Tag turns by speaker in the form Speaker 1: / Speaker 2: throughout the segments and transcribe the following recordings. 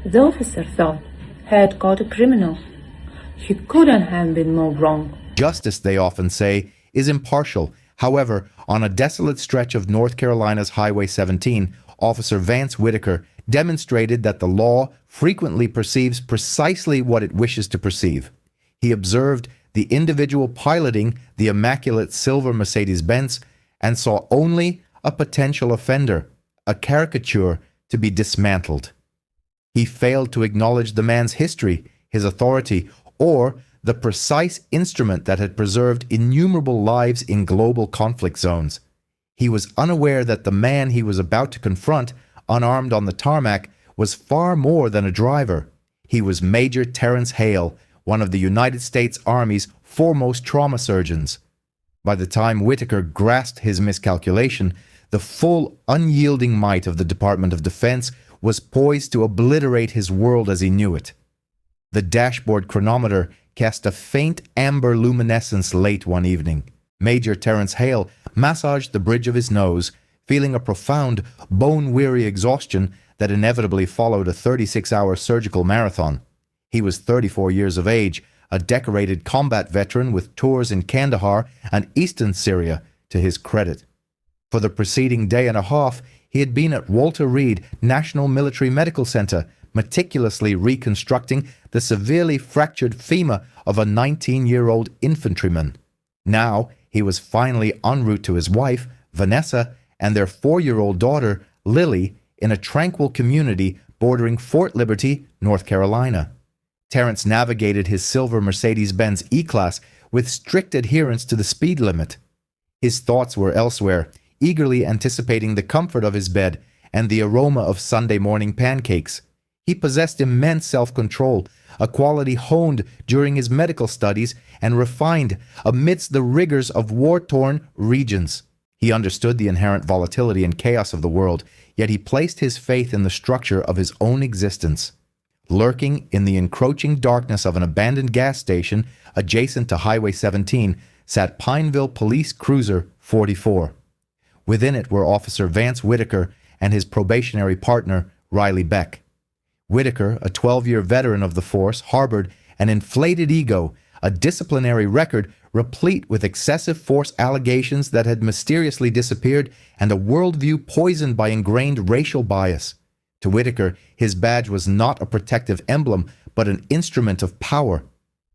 Speaker 1: The officer thought he had caught a criminal. He couldn't have been more wrong.
Speaker 2: Justice, they often say, is impartial. However, on a desolate stretch of North Carolina's Highway 17, Officer Vance Whitaker demonstrated that the law frequently perceives precisely what it wishes to perceive. He observed the individual piloting the immaculate silver Mercedes-Benz and saw only a potential offender, a caricature to be dismantled. He failed to acknowledge the man's history, his authority, or the precise instrument that had preserved innumerable lives in global conflict zones. He was unaware that the man he was about to confront, unarmed on the tarmac, was far more than a driver. He was Major Terence Hale, one of the United States Army's foremost trauma surgeons. By the time Whitaker grasped his miscalculation, the full, unyielding might of the Department of Defense was poised to obliterate his world as he knew it. The dashboard chronometer cast a faint amber luminescence late one evening. Major Terence Hale massaged the bridge of his nose, feeling a profound, bone-weary exhaustion that inevitably followed a 36-hour surgical marathon. He was 34 years of age, a decorated combat veteran with tours in Kandahar and eastern Syria to his credit. For the preceding day and a half, he had been at Walter Reed National Military Medical Center, meticulously reconstructing the severely fractured femur of a 19-year-old infantryman. Now, he was finally en route to his wife, Vanessa, and their 4-year-old daughter, Lily, in a tranquil community bordering Fort Liberty, North Carolina. Terence navigated his silver Mercedes-Benz E-Class with strict adherence to the speed limit. His thoughts were elsewhere, eagerly anticipating the comfort of his bed and the aroma of Sunday morning pancakes. He possessed immense self-control, a quality honed during his medical studies and refined amidst the rigors of war-torn regions. He understood the inherent volatility and chaos of the world, yet he placed his faith in the structure of his own existence. Lurking in the encroaching darkness of an abandoned gas station adjacent to Highway 17 sat Pineville Police Cruiser 44. Within it were Officer Vance Whitaker and his probationary partner, Riley Beck. Whitaker, a 12-year veteran of the force, harbored an inflated ego, a disciplinary record replete with excessive force allegations that had mysteriously disappeared, and a worldview poisoned by ingrained racial bias. To Whitaker, his badge was not a protective emblem, but an instrument of power.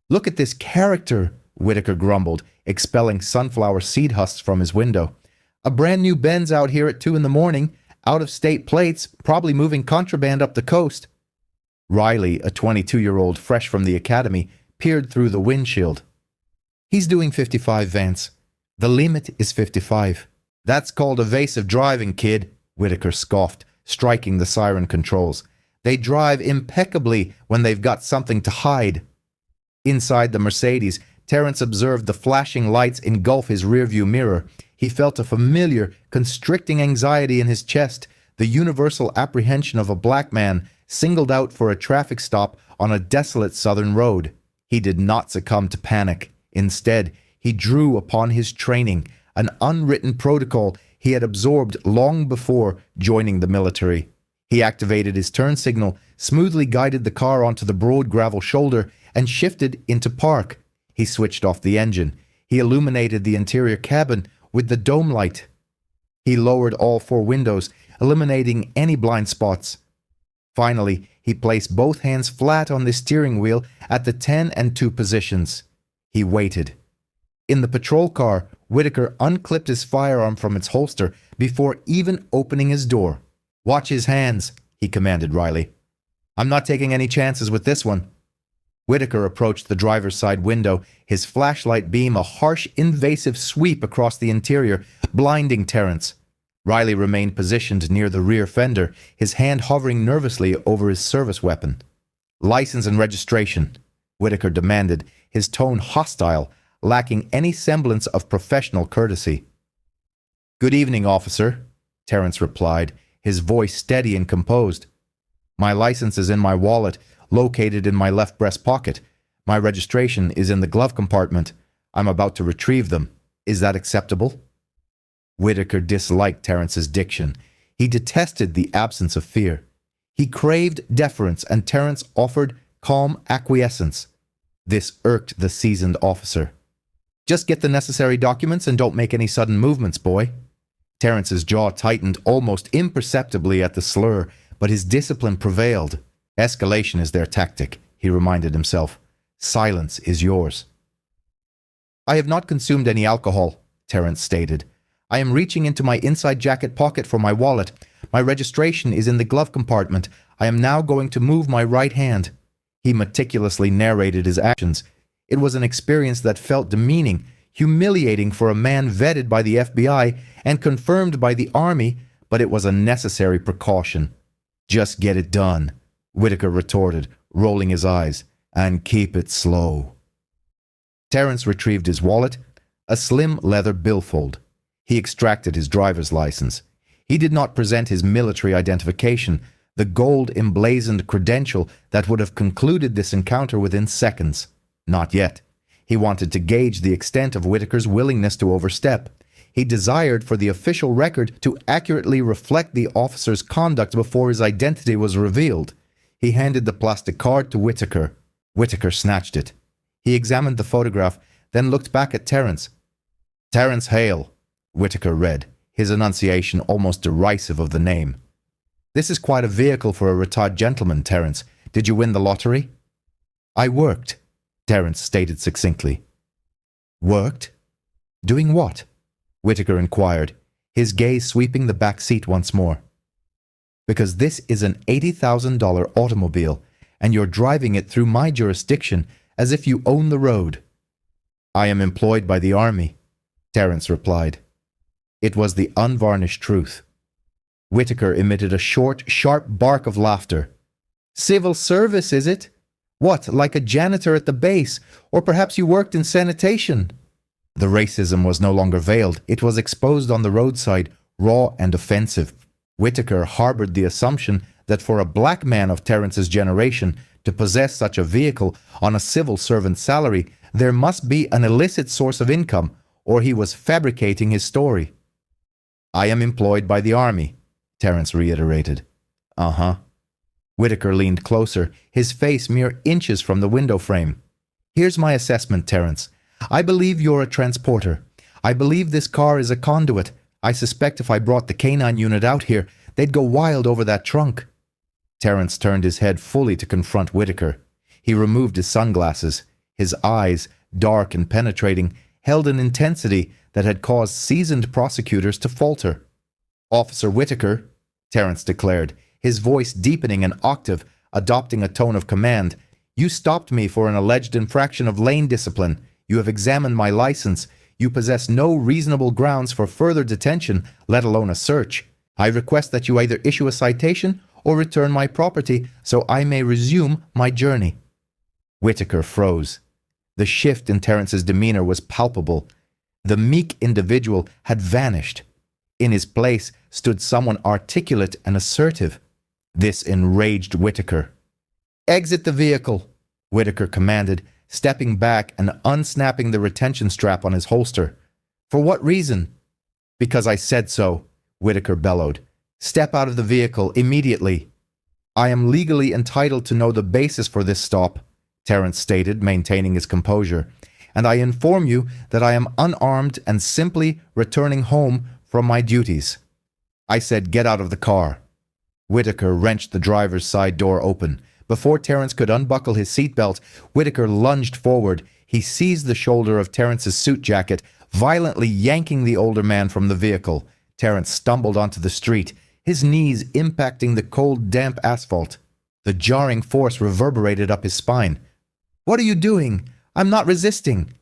Speaker 2: "Look at this character," Whitaker grumbled, expelling sunflower seed husks from his window. "A brand new Benz out here at 2 in the morning, out-of-state plates, probably moving contraband up the coast." Riley, a 22-year-old fresh from the academy, peered through the windshield. "He's doing 55, Vance. The limit is 55. "That's called evasive driving, kid," Whitaker scoffed, striking the siren controls. "They drive impeccably when they've got something to hide." Inside the Mercedes, Terence observed the flashing lights engulf his rearview mirror. He felt a familiar, constricting anxiety in his chest, the universal apprehension of a black man singled out for a traffic stop on a desolate southern road. He did not succumb to panic. Instead, he drew upon his training, an unwritten protocol he had absorbed long before joining the military. He activated his turn signal, smoothly guided the car onto the broad gravel shoulder, and shifted into park. He switched off the engine. He illuminated the interior cabin with the dome light. He lowered all 4 windows, eliminating any blind spots. Finally, he placed both hands flat on the steering wheel at the 10 and 2 positions. He waited. In the patrol car, Whitaker unclipped his firearm from its holster before even opening his door. "Watch his hands," he commanded Riley. "I'm not taking any chances with this one." Whitaker approached the driver's side window, his flashlight beam a harsh, invasive sweep across the interior, blinding Terence. Riley remained positioned near the rear fender, his hand hovering nervously over his service weapon. "License and registration," Whitaker demanded, his tone hostile, lacking any semblance of professional courtesy. "Good evening, officer," Terence replied, his voice steady and composed. "My license is in my wallet, located in my left breast pocket. My registration is in the glove compartment. I'm about to retrieve them. Is that acceptable?" Whitaker disliked Terence's diction. He detested the absence of fear. He craved deference, and Terence offered calm acquiescence. This irked the seasoned officer. "Just get the necessary documents and don't make any sudden movements, boy." Terence's jaw tightened almost imperceptibly at the slur, but his discipline prevailed. "Escalation is their tactic," he reminded himself. "Silence is yours." "I have not consumed any alcohol," Terence stated. "I am reaching into my inside jacket pocket for my wallet. My registration is in the glove compartment. I am now going to move my right hand." He meticulously narrated his actions. It was an experience that felt demeaning, humiliating for a man vetted by the FBI and confirmed by the Army, but it was a necessary precaution. "Just get it done," Whitaker retorted, rolling his eyes, "and keep it slow." Terence retrieved his wallet, a slim leather billfold. He extracted his driver's license. He did not present his military identification, the gold-emblazoned credential that would have concluded this encounter within seconds. Not yet. He wanted to gauge the extent of Whitaker's willingness to overstep. He desired for the official record to accurately reflect the officer's conduct before his identity was revealed. He handed the plastic card to Whitaker. Whitaker snatched it. He examined the photograph, then looked back at Terence. "Terence Hale," Whitaker read, his enunciation almost derisive of the name. "This is quite a vehicle for a retired gentleman, Terence. Did you win the lottery?" "I worked," Terence stated succinctly. "Worked? Doing what?" Whitaker inquired, his gaze sweeping the back seat once more. "Because this is an $80,000 automobile, and you're driving it through my jurisdiction as if you own the road." "I am employed by the Army," Terence replied. It was the unvarnished truth. Whitaker emitted a short, sharp bark of laughter. "Civil service, is it? What, like a janitor at the base? Or perhaps you worked in sanitation?" The racism was no longer veiled. It was exposed on the roadside, raw and offensive. Whitaker harbored the assumption that for a black man of Terence's generation to possess such a vehicle on a civil servant's salary, there must be an illicit source of income, or he was fabricating his story. "I am employed by the Army," Terence reiterated. "Uh-huh." Whitaker leaned closer, his face mere inches from the window frame. "Here's my assessment, Terence. I believe you're a transporter. I believe this car is a conduit. I suspect if I brought the canine unit out here, they'd go wild over that trunk." Terence turned his head fully to confront Whitaker. He removed his sunglasses. His eyes, dark and penetrating, held an intensity that had caused seasoned prosecutors to falter. "Officer Whitaker," Terence declared, his voice deepening an octave, adopting a tone of command, "you stopped me for an alleged infraction of lane discipline. You have examined my license. You possess no reasonable grounds for further detention, let alone a search. I request that you either issue a citation or return my property so I may resume my journey." Whitaker froze. The shift in Terence's demeanor was palpable. The meek individual had vanished. In his place stood someone articulate and assertive. This enraged Whitaker. "Exit the vehicle," Whitaker commanded, stepping back and unsnapping the retention strap on his holster. "For what reason?" "Because I said so," Whitaker bellowed. "Step out of the vehicle immediately." "I am legally entitled to know the basis for this stop," Terence stated, maintaining his composure, "and I inform you that I am unarmed and simply returning home from my duties." "I said get out of the car." Whitaker wrenched the driver's side door open. Before Terence could unbuckle his seatbelt, Whitaker lunged forward. He seized the shoulder of Terence's suit jacket, violently yanking the older man from the vehicle. Terence stumbled onto the street, his knees impacting the cold, damp asphalt. The jarring force reverberated up his spine. "What are you doing? I'm not resisting."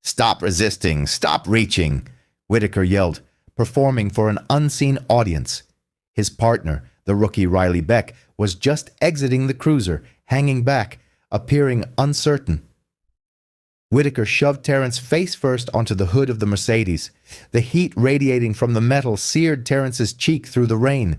Speaker 2: "Stop resisting! Stop reaching!" Whitaker yelled, performing for an unseen audience. His partner, the rookie Riley Beck, was just exiting the cruiser, hanging back, appearing uncertain. Whitaker shoved Terence face first onto the hood of the Mercedes. The heat radiating from the metal seared Terence's cheek through the rain.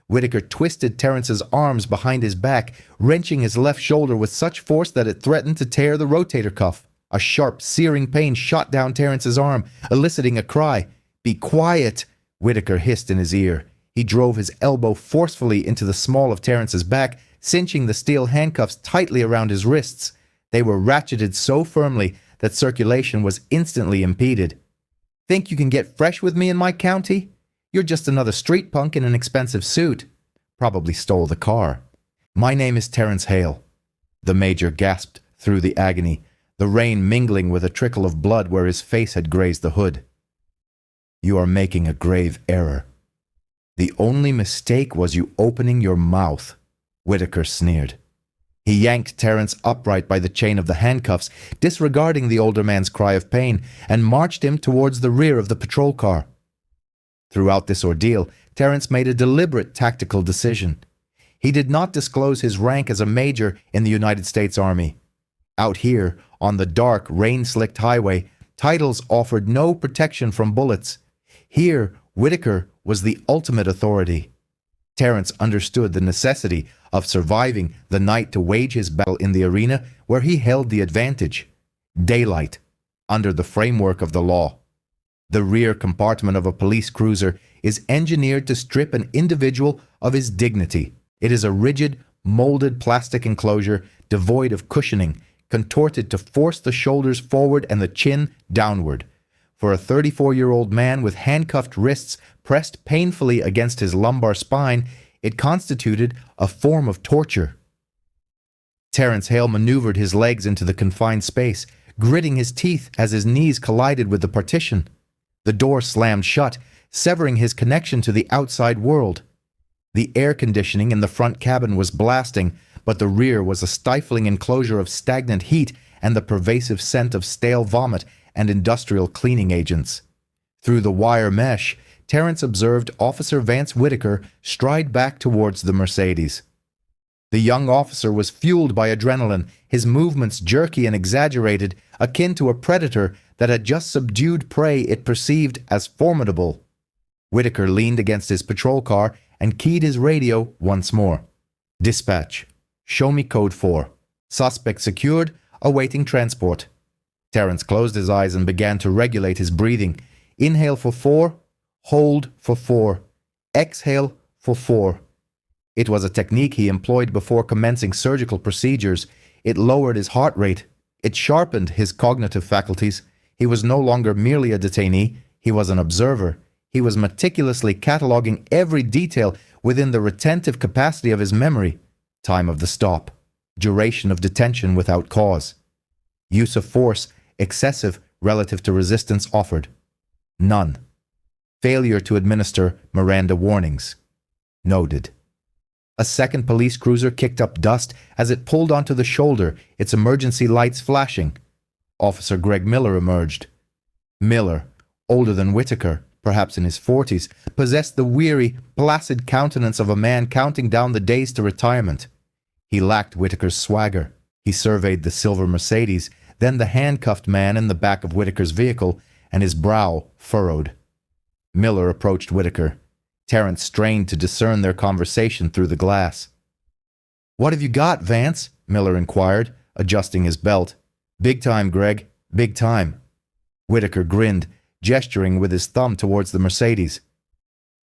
Speaker 2: Whitaker twisted Terence's arms behind his back, wrenching his left shoulder with such force that it threatened to tear the rotator cuff. A sharp, searing pain shot down Terence's arm, eliciting a cry. "Be quiet," Whitaker hissed in his ear. He drove his elbow forcefully into the small of Terrence's back, cinching the steel handcuffs tightly around his wrists. They were ratcheted so firmly that circulation was instantly impeded. "Think you can get fresh with me in my county? You're just another street punk in an expensive suit. Probably stole the car." "My name is Terrence Hale." The major gasped through the agony, the rain mingling with a trickle of blood where his face had grazed the hood. "You are making a grave error. The only mistake was you opening your mouth," Whitaker sneered. He yanked Terrence upright by the chain of the handcuffs, disregarding the older man's cry of pain, and marched him towards the rear of the patrol car. Throughout this ordeal, Terrence made a deliberate tactical decision. He did not disclose his rank as a major in the United States Army. Out here, on the dark, rain-slicked highway, titles offered no protection from bullets. Here, Whitaker was the ultimate authority. Terrence understood the necessity of surviving the night to wage his battle in the arena where he held the advantage. Daylight, under the framework of the law. The rear compartment of a police cruiser is engineered to strip an individual of his dignity. It is a rigid, molded plastic enclosure devoid of cushioning, contorted to force the shoulders forward and the chin downward. For a 34-year-old man with handcuffed wrists pressed painfully against his lumbar spine, it constituted a form of torture. Terrence Hale maneuvered his legs into the confined space, gritting his teeth as his knees collided with the partition. The door slammed shut, severing his connection to the outside world. The air conditioning in the front cabin was blasting, but the rear was a stifling enclosure of stagnant heat and the pervasive scent of stale vomit and industrial cleaning agents. Through the wire mesh, Terrence observed Officer Vance Whitaker stride back towards the Mercedes. The young officer was fueled by adrenaline, his movements jerky and exaggerated, akin to a predator that had just subdued prey it perceived as formidable. Whitaker leaned against his patrol car and keyed his radio once more. "Dispatch. Show me code 4. Suspect secured, awaiting transport." Terrence closed his eyes and began to regulate his breathing. Inhale for 4, hold for 4, exhale for 4. It was a technique he employed before commencing surgical procedures. It lowered his heart rate. It sharpened his cognitive faculties. He was no longer merely a detainee. He was an observer. He was meticulously cataloging every detail within the retentive capacity of his memory. Time of the stop. Duration of detention without cause. Use of force, excessive relative to resistance offered. None. Failure to administer Miranda warnings. Noted. A second police cruiser kicked up dust as it pulled onto the shoulder, its emergency lights flashing. Officer Greg Miller emerged. Miller, older than Whitaker, perhaps in his 40s, possessed the weary, placid countenance of a man counting down the days to retirement. He lacked Whitaker's swagger. He surveyed the silver Mercedes, then the handcuffed man in the back of Whitaker's vehicle, and his brow furrowed. Miller approached Whitaker. Terrence strained to discern their conversation through the glass. "What have you got, Vance?" Miller inquired, adjusting his belt. "Big time, Greg. Big time." Whitaker grinned, gesturing with his thumb towards the Mercedes.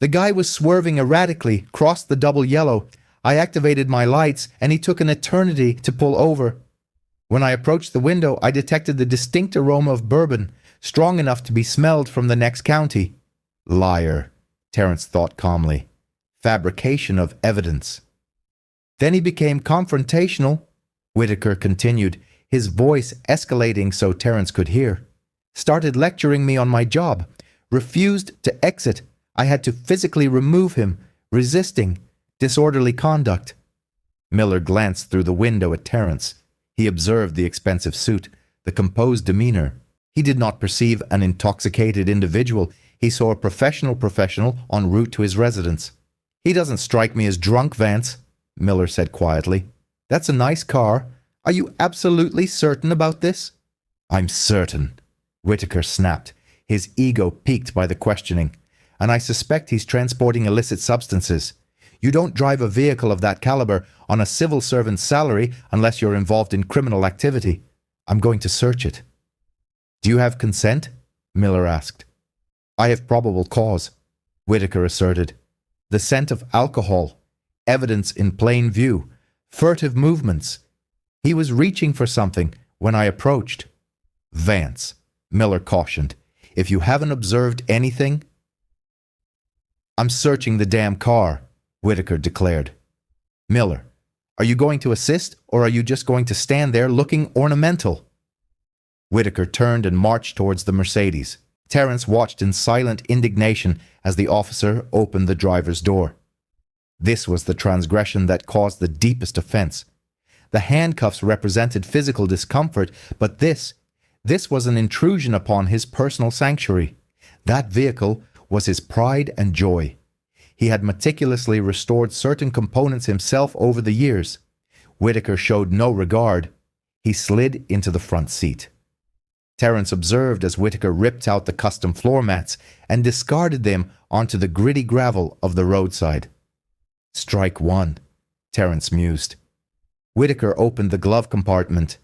Speaker 2: "The guy was swerving erratically, crossed the double yellow. I activated my lights, and he took an eternity to pull over. When I approached the window, I detected the distinct aroma of bourbon, strong enough to be smelled from the next county." Liar, Terrence thought calmly. Fabrication of evidence. "Then he became confrontational," Whitaker continued, his voice escalating so Terrence could hear. "Started lecturing me on my job. Refused to exit. I had to physically remove him. Resisting. Disorderly conduct." Miller glanced through the window at Terrence. He observed the expensive suit, the composed demeanor. He did not perceive an intoxicated individual. He saw a professional en route to his residence. "He doesn't strike me as drunk, Vance," Miller said quietly. "That's a nice car. Are you absolutely certain about this?" "I'm certain," Whitaker snapped, his ego piqued by the questioning. "And I suspect he's transporting illicit substances. You don't drive a vehicle of that caliber on a civil servant's salary unless you're involved in criminal activity. I'm going to search it." "Do you have consent?" Miller asked. "I have probable cause," Whitaker asserted. The scent of alcohol, evidence in plain view, furtive movements. He was reaching for something when I approached. Vance, Miller cautioned, if you haven't observed anything... I'm searching the damn car, Whitaker declared. Miller, are you going to assist, or are you just going to stand there looking ornamental? Whitaker turned and marched towards the Mercedes. Terence watched in silent indignation as the officer opened the driver's door. This was the transgression that caused the deepest offense. The handcuffs represented physical discomfort, but this was an intrusion upon his personal sanctuary. That vehicle was his pride and joy. He had meticulously restored certain components himself over the years. Whitaker showed no regard. He slid into the front seat. Terence observed as Whitaker ripped out the custom floor mats and discarded them onto the gritty gravel of the roadside. Strike one, Terence mused. Whitaker opened the glove compartment.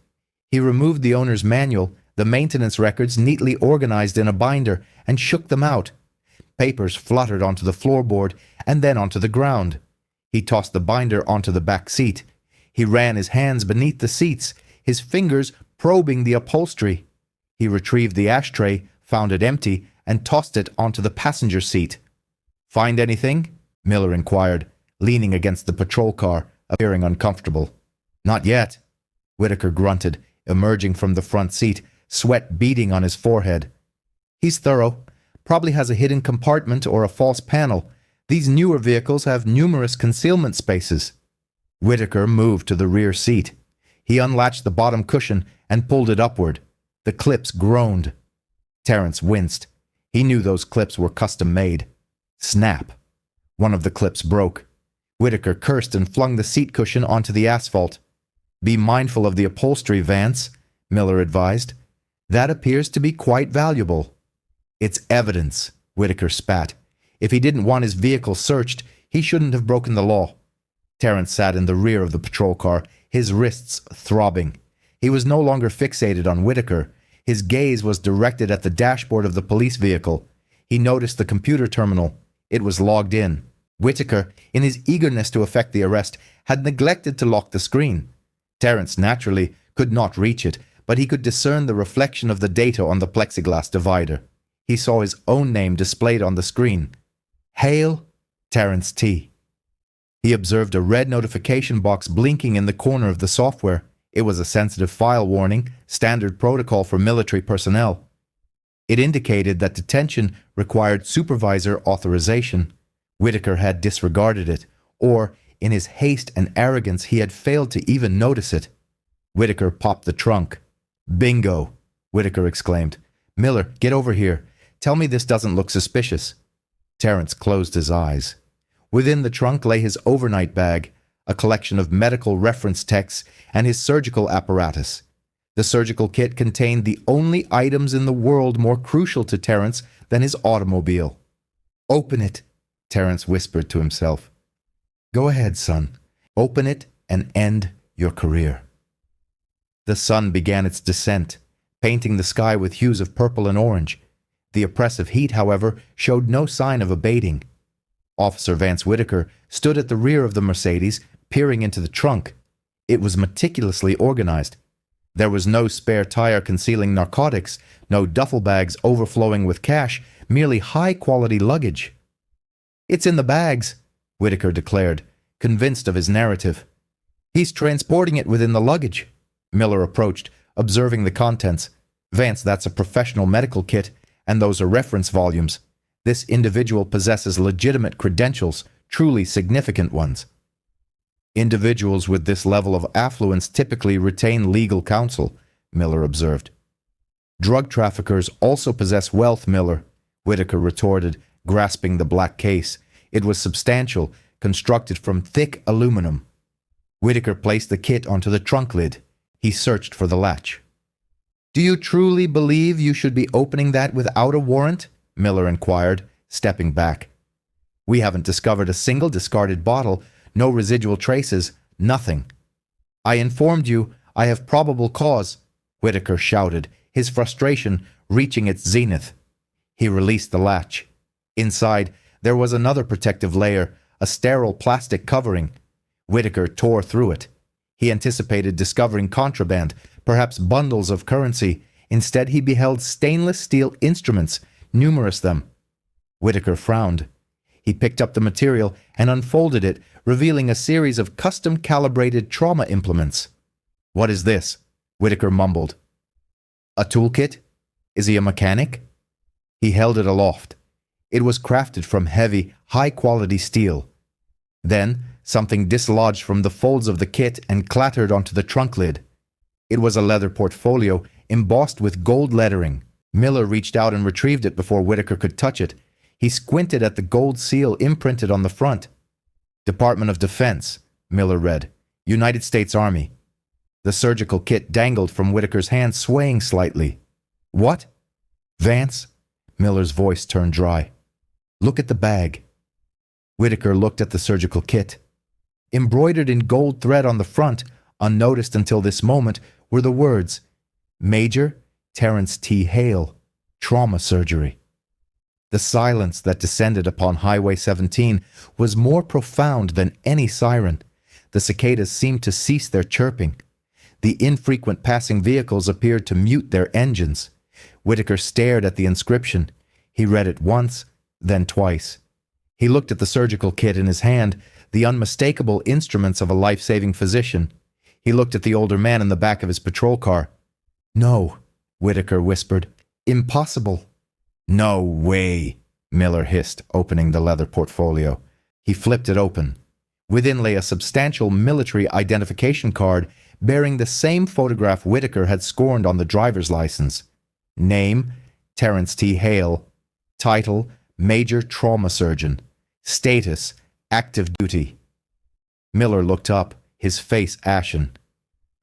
Speaker 2: He removed the owner's manual, the maintenance records neatly organized in a binder, and shook them out. Papers fluttered onto the floorboard and then onto the ground. He tossed the binder onto the back seat. He ran his hands beneath the seats, his fingers probing the upholstery. He retrieved the ashtray, found it empty, and tossed it onto the passenger seat. Find anything? Miller inquired, leaning against the patrol car, appearing uncomfortable. Not yet, Whitaker grunted, emerging from the front seat, sweat beading on his forehead. He's thorough. Probably has a hidden compartment or a false panel. These newer vehicles have numerous concealment spaces. Whitaker moved to the rear seat. He unlatched the bottom cushion and pulled it upward. The clips groaned. Terence winced. He knew those clips were custom-made. Snap. One of the clips broke. Whitaker cursed and flung the seat cushion onto the asphalt. Be mindful of the upholstery, Vance, Miller advised. That appears to be quite valuable. It's evidence, Whitaker spat. If he didn't want his vehicle searched, he shouldn't have broken the law. Terence sat in the rear of the patrol car, his wrists throbbing. He was no longer fixated on Whitaker. His gaze was directed at the dashboard of the police vehicle. He noticed the computer terminal. It was logged in. Whitaker, in his eagerness to effect the arrest, had neglected to lock the screen. Terence, naturally, could not reach it, but he could discern the reflection of the data on the plexiglass divider. He saw his own name displayed on the screen. Hail, Terence T. He observed a red notification box blinking in the corner of the software. It was a sensitive file warning, standard protocol for military personnel. It indicated that detention required supervisor authorization. Whitaker had disregarded it, or, in his haste and arrogance, he had failed to even notice it. Whitaker popped the trunk. Bingo, Whitaker exclaimed. Miller, get over here. Tell me this doesn't look suspicious. Terence closed his eyes. Within the trunk lay his overnight bag, a collection of medical reference texts, and his surgical apparatus. The surgical kit contained the only items in the world more crucial to Terence than his automobile. Open it, Terence whispered to himself. Go ahead, son. Open it and end your career. The sun began its descent, painting the sky with hues of purple and orange. The oppressive heat, however, showed no sign of abating. Officer Vance Whitaker stood at the rear of the Mercedes, peering into the trunk. It was meticulously organized. There was no spare tire concealing narcotics, no duffel bags overflowing with cash, merely high-quality luggage. It's in the bags, Whitaker declared, convinced of his narrative. He's transporting it within the luggage. Miller approached, observing the contents. Vance, that's a professional medical kit, and those are reference volumes. This individual possesses legitimate credentials, truly significant ones. Individuals with this level of affluence typically retain legal counsel, Miller observed. Drug traffickers also possess wealth, Miller, Whitaker retorted, grasping the black case. It was substantial, constructed from thick aluminum. Whitaker placed the kit onto the trunk lid. He searched for the latch. Do you truly believe you should be opening that without a warrant? Miller inquired, stepping back. We haven't discovered a single discarded bottle, no residual traces, nothing. I informed you I have probable cause, Whitaker shouted, his frustration reaching its zenith. He released the latch. Inside, There was another protective layer, a sterile plastic covering. Whitaker tore through it. He anticipated discovering contraband, perhaps bundles of currency. Instead, he beheld stainless steel instruments, numerous them. Whitaker frowned. He picked up the material and unfolded it, revealing a series of custom-calibrated trauma implements. "What is this?" Whitaker mumbled. "A toolkit? Is he a mechanic?" He held it aloft. It was crafted from heavy, high-quality steel. Then, something dislodged from the folds of the kit and clattered onto the trunk lid. It was a leather portfolio embossed with gold lettering. Miller reached out and retrieved it before Whitaker could touch it. He squinted at the gold seal imprinted on the front. "Department of Defense," Miller read. "United States Army." The surgical kit dangled from Whitaker's hand, swaying slightly. "What?" "Vance?" Miller's voice turned dry. "Look at the bag." Whitaker looked at the surgical kit. Embroidered in gold thread on the front, unnoticed until this moment, were the words, "Major Terrence T. Hale, Trauma Surgery." The silence that descended upon Highway 17 was more profound than any siren. The cicadas seemed to cease their chirping. The infrequent passing vehicles appeared to mute their engines. Whitaker stared at the inscription. He read it once, then twice. He looked at the surgical kit in his hand, the unmistakable instruments of a life-saving physician. He looked at the older man in the back of his patrol car. "No," Whitaker whispered. "Impossible." "No way," Miller hissed, opening the leather portfolio. He flipped it open. Within lay a substantial military identification card bearing the same photograph Whitaker had scorned on the driver's license. Name, Terrence T. Hale. Title, Major Trauma Surgeon. Status, active duty. Miller looked up, his face ashen.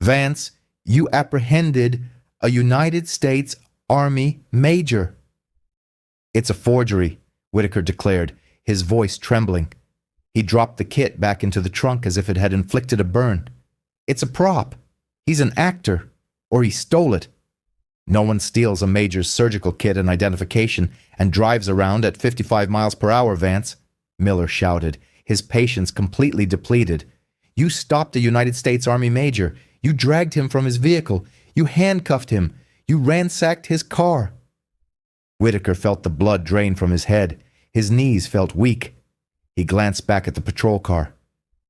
Speaker 2: "Vance, you apprehended a United States Army major." "It's a forgery," Whitaker declared, his voice trembling. He dropped the kit back into the trunk as if it had inflicted a burn. "It's a prop. He's an actor. Or he stole it." "No one steals a major's surgical kit and identification and drives around at 55 miles per hour, Vance," Miller shouted, his patience completely depleted. "You stopped a United States Army major. You dragged him from his vehicle. You handcuffed him. You ransacked his car." Whitaker felt the blood drain from his head. His knees felt weak. He glanced back at the patrol car.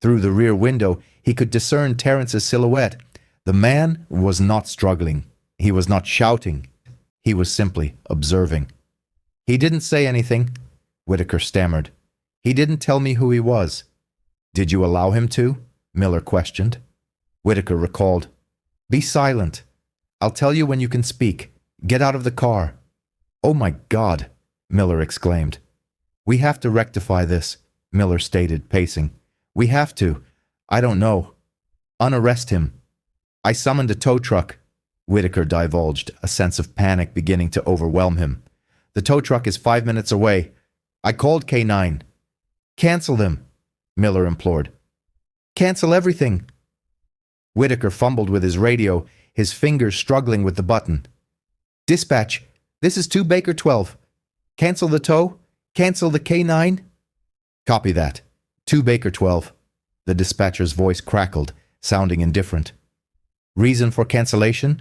Speaker 2: Through the rear window, he could discern Terrence's silhouette. The man was not struggling. He was not shouting. He was simply observing. "He didn't say anything," Whitaker stammered. "He didn't tell me who he was." "Did you allow him to?" Miller questioned. Whitaker recalled. "Be silent. I'll tell you when you can speak. Get out of the car." "Oh my God," Miller exclaimed. "We have to rectify this," Miller stated, pacing. "We have to. I don't know. Unarrest him." "I summoned a tow truck," Whitaker divulged, a sense of panic beginning to overwhelm him. "The tow truck is 5 minutes away. I called K9. "Cancel them," Miller implored. "Cancel everything." Whitaker fumbled with his radio, his fingers struggling with the button. "Dispatch, this is 2 Baker 12. Cancel the tow. Cancel the K9. "Copy that. 2 Baker 12. The dispatcher's voice crackled, sounding indifferent. "Reason for cancellation?"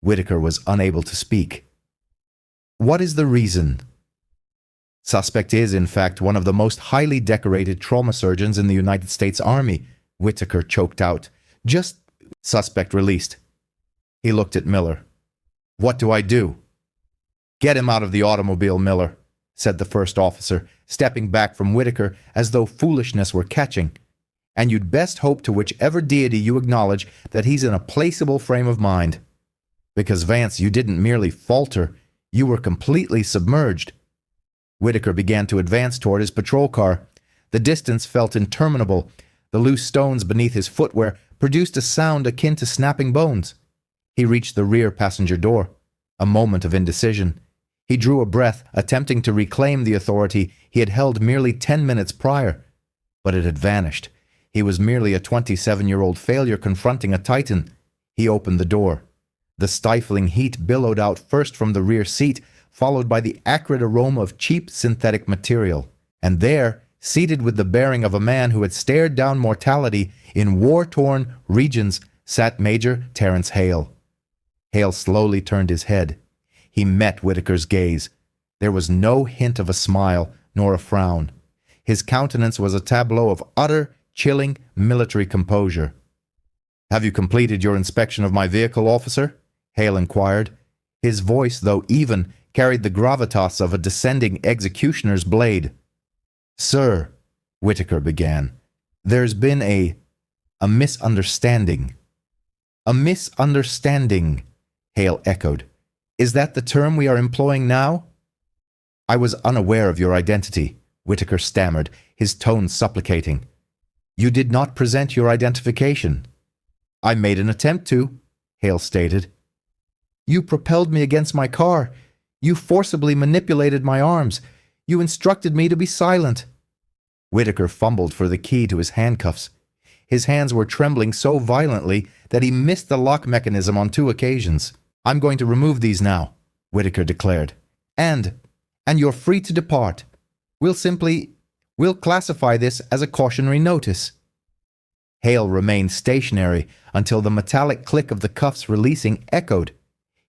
Speaker 2: Whitaker was unable to speak. "What is the reason?" "Suspect is, in fact, one of the most highly decorated trauma surgeons in the United States Army," Whitaker choked out. "Just suspect released." He looked at Miller. "What do I do?" "Get him out of the automobile, Miller," said the first officer, stepping back from Whitaker as though foolishness were catching. "And you'd best hope to whichever deity you acknowledge that he's in a placeable frame of mind. Because, Vance, you didn't merely falter, you were completely submerged." Whitaker began to advance toward his patrol car. The distance felt interminable. The loose stones beneath his footwear produced a sound akin to snapping bones. He reached the rear passenger door. A moment of indecision. He drew a breath, attempting to reclaim the authority he had held merely 10 minutes prior. But it had vanished. He was merely a 27-year-old failure confronting a titan. He opened the door. The stifling heat billowed out first from the rear seat, followed by the acrid aroma of cheap synthetic material. And there, seated with the bearing of a man who had stared down mortality in war-torn regions, sat Major Terence Hale. Hale slowly turned his head. He met Whitaker's gaze. There was no hint of a smile nor a frown. His countenance was a tableau of utter, chilling military composure. "Have you completed your inspection of my vehicle, officer?" Hale inquired. His voice, though even, carried the gravitas of a descending executioner's blade. "Sir," Whitaker began, "there's been a misunderstanding." "A misunderstanding," Hale echoed. "Is that the term we are employing now?" "I was unaware of your identity," Whitaker stammered, his tone supplicating. "You did not present your identification." "I made an attempt to," Hale stated. "You propelled me against my car. You forcibly manipulated my arms. You instructed me to be silent." Whitaker fumbled for the key to his handcuffs. His hands were trembling so violently that he missed the lock mechanism on 2 occasions. "I'm going to remove these now," Whitaker declared. And you're free to depart. We'll classify this as a cautionary notice." Hale remained stationary until the metallic click of the cuffs releasing echoed.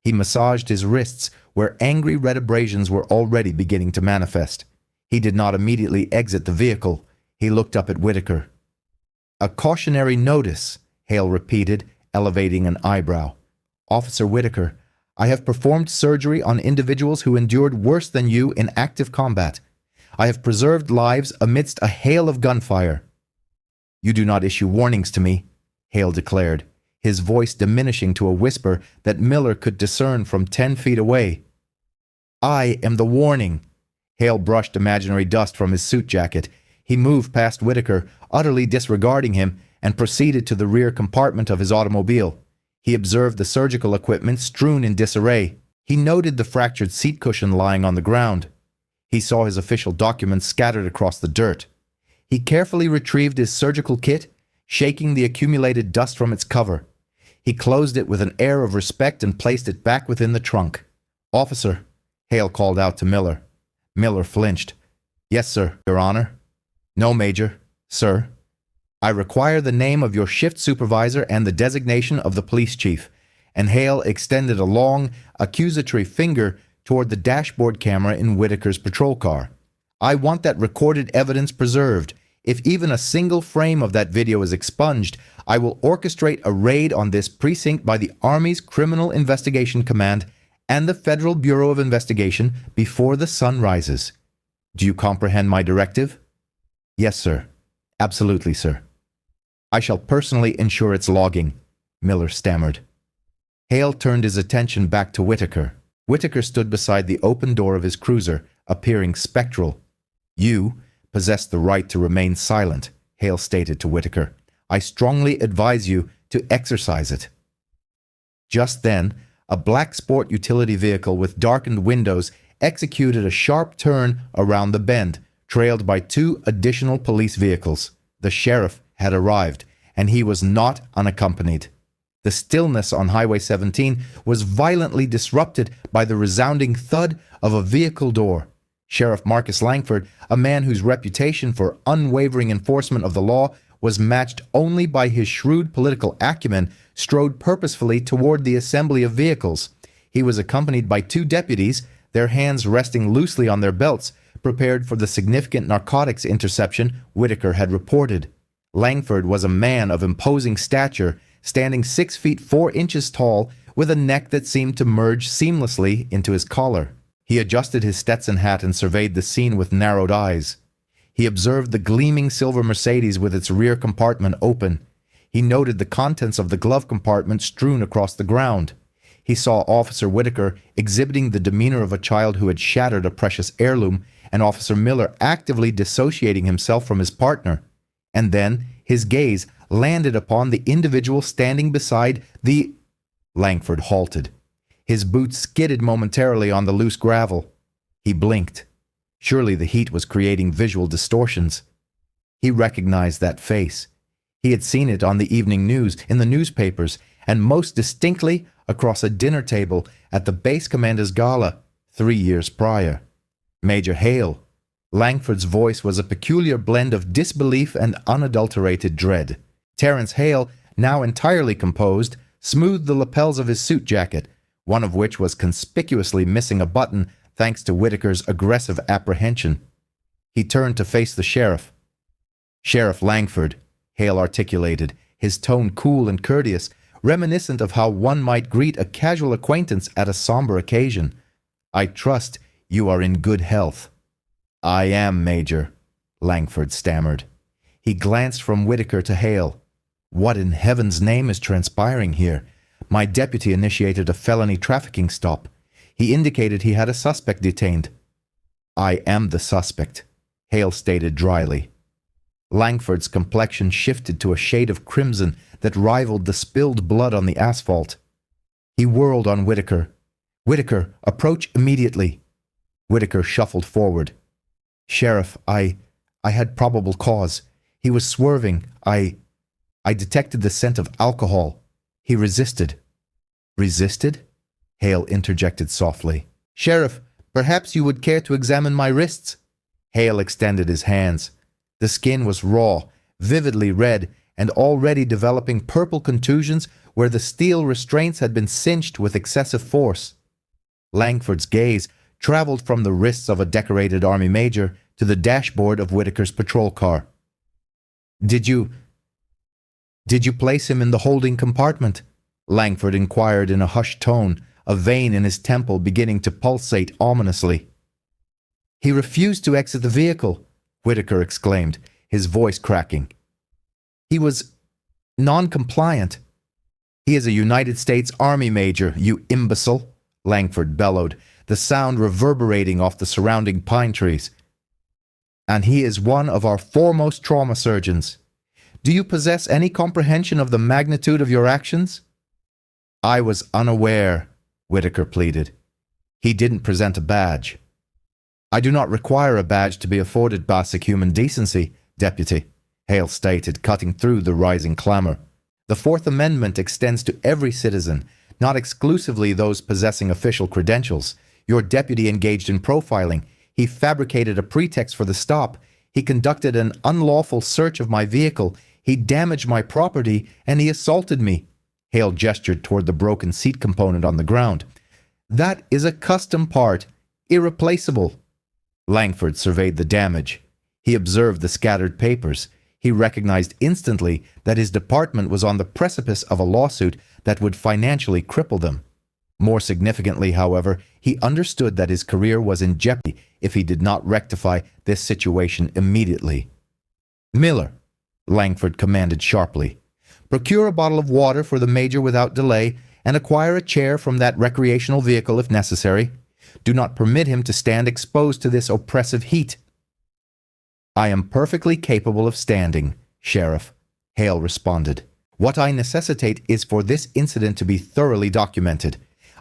Speaker 2: He massaged his wrists where angry red abrasions were already beginning to manifest. He did not immediately exit the vehicle. He looked up at Whitaker. "A cautionary notice," Hale repeated, elevating an eyebrow. "Officer Whitaker, I have performed surgery on individuals who endured worse than you in active combat. I have preserved lives amidst a hail of gunfire." "You do not issue warnings to me," Hale declared, his voice diminishing to a whisper that Miller could discern from 10 feet away. "I am the warning." Hale brushed imaginary dust from his suit jacket. He moved past Whitaker, utterly disregarding him, and proceeded to the rear compartment of his automobile. He observed the surgical equipment strewn in disarray. He noted the fractured seat cushion lying on the ground. He saw his official documents scattered across the dirt. He carefully retrieved his surgical kit, shaking the accumulated dust from its cover. He closed it with an air of respect and placed it back within the trunk. "Officer," Hale called out to Miller. Miller flinched. "Yes, sir, Your Honor." "No, Major. Sir. I require the name of your shift supervisor and the designation of the police chief." And Hale extended a long, accusatory finger toward the dashboard camera in Whitaker's patrol car. "I want that recorded evidence preserved. If even a single frame of that video is expunged, I will orchestrate a raid on this precinct by the Army's Criminal Investigation Command and the Federal Bureau of Investigation before the sun rises. Do you comprehend my directive?" "Yes, sir. Absolutely, sir." "I shall personally ensure its logging," Miller stammered. Hale turned his attention back to Whitaker. Whitaker stood beside the open door of his cruiser, appearing spectral. "You possess the right to remain silent," Hale stated to Whitaker. "I strongly advise you to exercise it." Just then, a black sport utility vehicle with darkened windows executed a sharp turn around the bend, trailed by 2 additional police vehicles. The sheriff had arrived, and he was not unaccompanied. The stillness on Highway 17 was violently disrupted by the resounding thud of a vehicle door. Sheriff Marcus Langford, a man whose reputation for unwavering enforcement of the law was matched only by his shrewd political acumen, strode purposefully toward the assembly of vehicles. He was accompanied by 2 deputies, their hands resting loosely on their belts, prepared for the significant narcotics interception Whitaker had reported. Langford was a man of imposing stature, standing 6 feet 4 inches tall, with a neck that seemed to merge seamlessly into his collar. He adjusted his Stetson hat and surveyed the scene with narrowed eyes. He observed the gleaming silver Mercedes with its rear compartment open. He noted the contents of the glove compartment strewn across the ground. He saw Officer Whitaker exhibiting the demeanor of a child who had shattered a precious heirloom, and Officer Miller actively dissociating himself from his partner. And then his gaze landed upon the individual standing beside the... Langford halted. His boots skidded momentarily on the loose gravel. He blinked. Surely the heat was creating visual distortions. He recognized that face. He had seen it on the evening news, in the newspapers, and most distinctly across a dinner table at the base commander's gala 3 years prior. Major Hale, Langford's voice was a peculiar blend of disbelief and unadulterated dread. Terence Hale, now entirely composed, smoothed the lapels of his suit jacket, one of which was conspicuously missing a button thanks to Whitaker's aggressive apprehension. He turned to face the sheriff. "Sheriff Langford," Hale articulated, his tone cool and courteous, reminiscent of how one might greet a casual acquaintance at a somber occasion. "I trust you are in good health." "I am, Major," Langford stammered. He glanced from Whitaker to Hale. "What in heaven's name is transpiring here? My deputy initiated a felony trafficking stop. He indicated he had a suspect detained." "I am the suspect," Hale stated dryly. Langford's complexion shifted to a shade of crimson that rivaled the spilled blood on the asphalt. He whirled on Whitaker. "Whitaker, approach immediately." Whitaker shuffled forward. "Sheriff, I had probable cause. He was swerving. I detected the scent of alcohol. He resisted." "Resisted?" Hale interjected softly. "Sheriff, perhaps you would care to examine my wrists?" Hale extended his hands. The skin was raw, vividly red, and already developing purple contusions where the steel restraints had been cinched with excessive force. Langford's gaze traveled from the wrists of a decorated army major to the dashboard of Whitaker's patrol car. Did you place him in the holding compartment?" Langford inquired in a hushed tone, a vein in his temple beginning to pulsate ominously. "He refused to exit the vehicle," Whitaker exclaimed, his voice cracking. "He was non-compliant." "He is a United States Army major, you imbecile," Langford bellowed, the sound reverberating off the surrounding pine trees. "And he is one of our foremost trauma surgeons. Do you possess any comprehension of the magnitude of your actions?" "I was unaware," Whitaker pleaded. "He didn't present a badge." "I do not require a badge to be afforded basic human decency, Deputy," Hale stated, cutting through the rising clamor. "The Fourth Amendment extends to every citizen, not exclusively those possessing official credentials. Your deputy engaged in profiling. He fabricated a pretext for the stop. He conducted an unlawful search of my vehicle. He damaged my property, and he assaulted me." Hale gestured toward the broken seat component on the ground. "That is a custom part, irreplaceable." Langford surveyed the damage. He observed the scattered papers. He recognized instantly that his department was on the precipice of a lawsuit that would financially cripple them. More significantly, however, he understood that his career was in jeopardy if he did not rectify this situation immediately. "Miller," Langford commanded sharply, "procure a bottle of water for the major without delay, and acquire a chair from that recreational vehicle if necessary. Do not permit him to stand exposed to this oppressive heat." "I am perfectly capable of standing, Sheriff," Hale responded. "What I necessitate is for this incident to be thoroughly documented.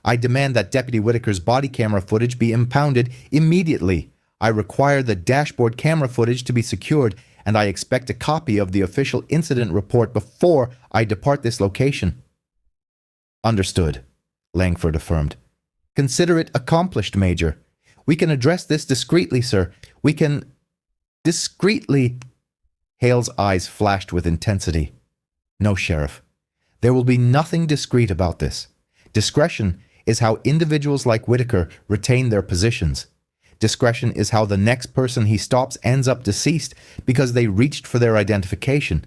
Speaker 2: I demand that Deputy Whitaker's body camera footage be impounded immediately. I require the dashboard camera footage to be secured, and I expect a copy of the official incident report before I depart this location." "Understood," Langford affirmed. "Consider it accomplished, Major. We can address this discreetly, sir. We can..." "Discreetly?" Hale's eyes flashed with intensity. "No, Sheriff. There will be nothing discreet about this. Discretion is how individuals like Whitaker retain their positions. Discretion is how the next person he stops ends up deceased because they reached for their identification.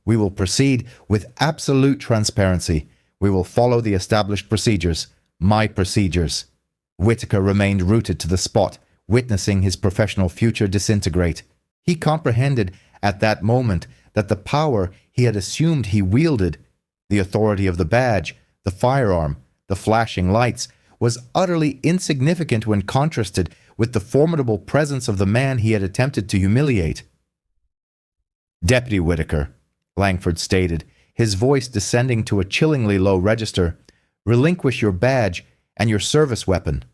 Speaker 2: We will proceed with absolute transparency. We will follow the established procedures. My procedures." Whitaker remained rooted to the spot, witnessing his professional future disintegrate. He comprehended at that moment that the power he had assumed he wielded, the authority of the badge, the firearm, the flashing lights, was utterly insignificant when contrasted with the formidable presence of the man he had attempted to humiliate. "Deputy Whitaker," Langford stated, his voice descending to a chillingly low register, "relinquish your badge and your service weapon."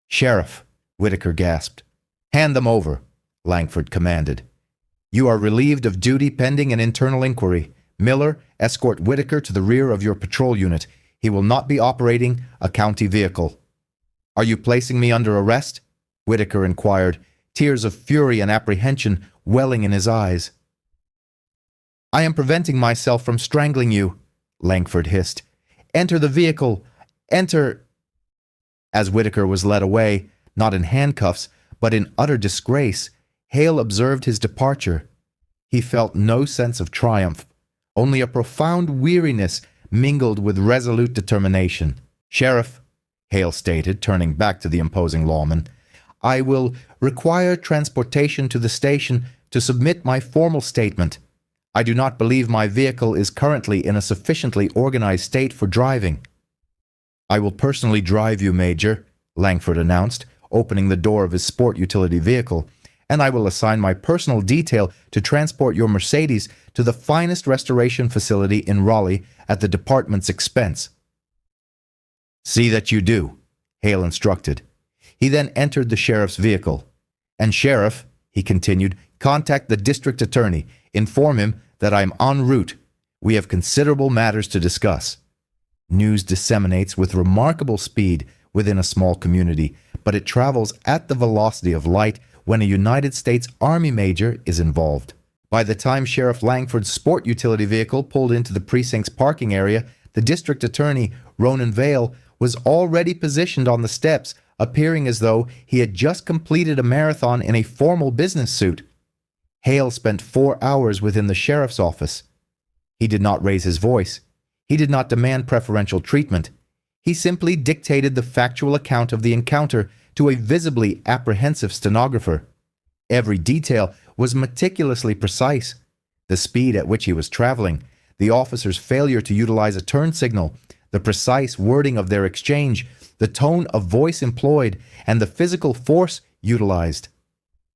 Speaker 2: "Sheriff," Whitaker gasped. "Hand them over," Langford commanded. "You are relieved of duty pending an internal inquiry. Miller, escort Whitaker to the rear of your patrol unit. He will not be operating a county vehicle." "Are you placing me under arrest?" Whitaker inquired, tears of fury and apprehension welling in his eyes. "I am preventing myself from strangling you," Langford hissed. "Enter the vehicle! Enter!" As Whitaker was led away, not in handcuffs, but in utter disgrace, Hale observed his departure. He felt no sense of triumph, only a profound weariness mingled with resolute determination. "Sheriff," Hale stated, turning back to the imposing lawman, "I will require transportation to the station to submit my formal statement. I do not believe my vehicle is currently in a sufficiently organized state for driving." "I will personally drive you, Major," Langford announced, opening the door of his sport utility vehicle, "and I will assign my personal detail to transport your Mercedes to the finest restoration facility in Raleigh at the department's expense." "See that you do," Hale instructed. He then entered the sheriff's vehicle. "And Sheriff," he continued, "contact the district attorney. Inform him that I am en route. We have considerable matters to discuss." News disseminates with remarkable speed within a small community, but it travels at the velocity of light when a United States Army major is involved. By the time Sheriff Langford's sport utility vehicle pulled into the precinct's parking area, the district attorney, Ronan Vale, was already positioned on the steps, appearing as though he had just completed a marathon in a formal business suit. Hale spent 4 hours within the sheriff's office. He did not raise his voice. He did not demand preferential treatment. He simply dictated the factual account of the encounter to a visibly apprehensive stenographer. Every detail was meticulously precise. The speed at which he was traveling, the officer's failure to utilize a turn signal, the precise wording of their exchange, the tone of voice employed, and the physical force utilized.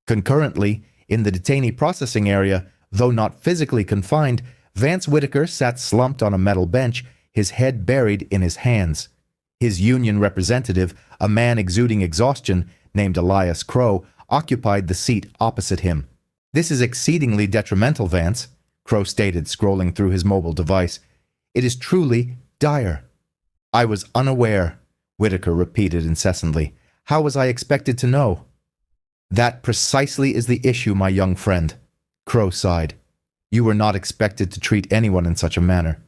Speaker 2: Concurrently, in the detainee processing area, though not physically confined, Vance Whitaker sat slumped on a metal bench, his head buried in his hands. His union representative, a man exuding exhaustion, named Elias Crow, occupied the seat opposite him. "This is exceedingly detrimental, Vance," Crow stated, scrolling through his mobile device. "It is truly dire." "I was unaware," Whitaker repeated incessantly. "How was I expected to know?" "That precisely is the issue, my young friend," Crow sighed. "You were not expected to treat anyone in such a manner.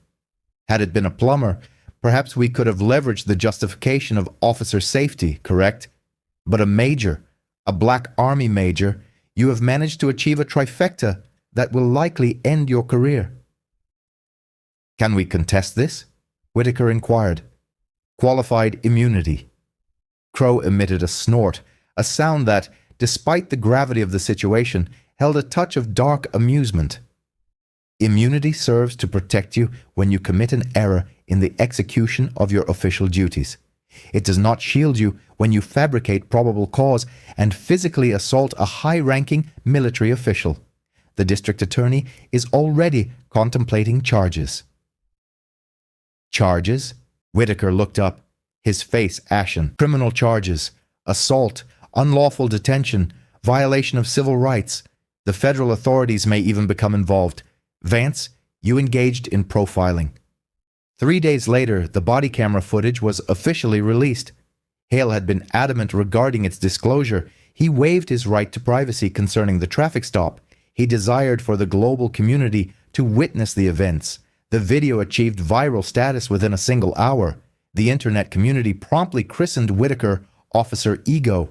Speaker 2: Had it been a plumber, perhaps we could have leveraged the justification of officer safety, correct? But a major, a Black Army major, you have managed to achieve a trifecta that will likely end your career." "Can we contest this?" Whitaker inquired. "Qualified immunity." Crow emitted a snort, a sound that, despite the gravity of the situation, held a touch of dark amusement. "Immunity serves to protect you when you commit an error in the execution of your official duties. It does not shield you when you fabricate probable cause and physically assault a high-ranking military official. The district attorney is already contemplating charges." "Charges?" Whitaker looked up, his face ashen. "Criminal charges, assault, unlawful detention, violation of civil rights. The federal authorities may even become involved. Vance, you engaged in profiling." 3 days later, the body camera footage was officially released. Hale had been adamant regarding its disclosure. He waived his right to privacy concerning the traffic stop. He desired for the global community to witness the events. The video achieved viral status within a single hour. The internet community promptly christened Whitaker Officer Ego.